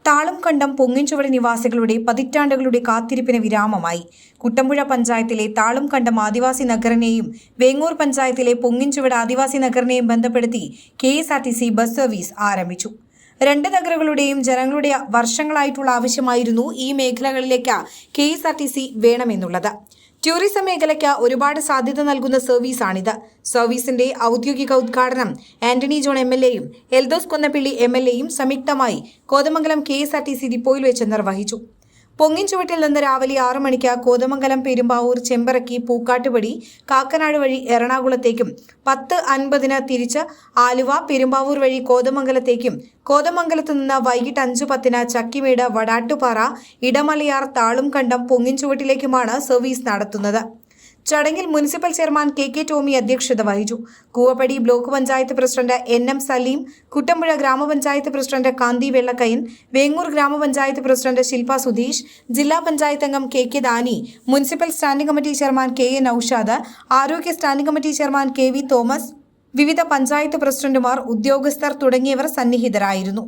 താളുംകണ്ടം പൊങ്ങിൻചുവട് നിവാസികളുടെ പതിറ്റാണ്ടുകളുടെ കാത്തിരിപ്പിന് വിരാമമായി. കുട്ടമ്പുഴ പഞ്ചായത്തിലെ താളുംകണ്ടം ആദിവാസി നഗറിനെയും വേങ്ങൂർ പഞ്ചായത്തിലെ പൊങ്ങിൻചുവട് ആദിവാസി നഗറിനെയും ബന്ധപ്പെടുത്തി KSRTC ബസ് സർവീസ് ആരംഭിച്ചു. രണ്ട് നഗരങ്ങളുടെയും ജനങ്ങളുടെ വർഷങ്ങളായിട്ടുള്ള ആവശ്യമായിരുന്നു ഈ മേഖലകളിലേക്ക് KSRTC വേണമെന്നുള്ളത്. ടൂറിസം മേഖലയ്ക്ക് ഒരുപാട് സാധ്യത നൽകുന്ന സർവീസാണിത്. സർവീസിന്റെ ഔദ്യോഗിക ഉദ്ഘാടനം ആന്റണി ജോൺ MLAയും എൽദോസ് കൊന്നപ്പിള്ളി MLAയും സംയുക്തമായി കോതമംഗലം KSRTC ഡിപ്പോയിൽ വെച്ച് നിർവഹിച്ചു. പൊങ്ങിൻചുവട്ടിൽ നിന്ന് രാവിലെ 6 മണിക്ക് കോതമംഗലം, പെരുമ്പാവൂർ, ചെമ്പറക്കി, പൂക്കാട്ടുപടി, കാക്കനാട് വഴി എറണാകുളത്തേക്കും 10:50 തിരിച്ച് ആലുവ, പെരുമ്പാവൂർ വഴി കോതമംഗലത്തേക്കും, കോതമംഗലത്ത് നിന്ന് വൈകിട്ട് 5:10 ചക്കിമേട്, വടാട്ടുപാറ, ഇടമലയാർ, താളുംകണ്ടം, പൊങ്ങിൻചുവട്ടിലേക്കുമാണ് സർവീസ് നടത്തുന്നത്. ചടങ്ങിൽ മുനിസിപ്പൽ ചെയർമാൻ KK ടോമി അധ്യക്ഷത വഹിച്ചു. Koovappady block panchayat president NM Saleem, Kuttampuzha grama panchayat president കാന്തി വെള്ളക്കയൻ, വേങ്ങൂർ ഗ്രാമപഞ്ചായത്ത് പ്രസിഡന്റ് ശില്പ സുധീഷ്, ജില്ലാ പഞ്ചായത്ത് അംഗം KK Dani, municipal standing committee chairman KA Naushad, ആരോഗ്യ standing committee chairman KV Thomas, വിവിധ പഞ്ചായത്ത് പ്രസിഡന്റുമാർ, ഉദ്യോഗസ്ഥർ തുടങ്ങിയവർ സന്നിഹിതരായിരുന്നു.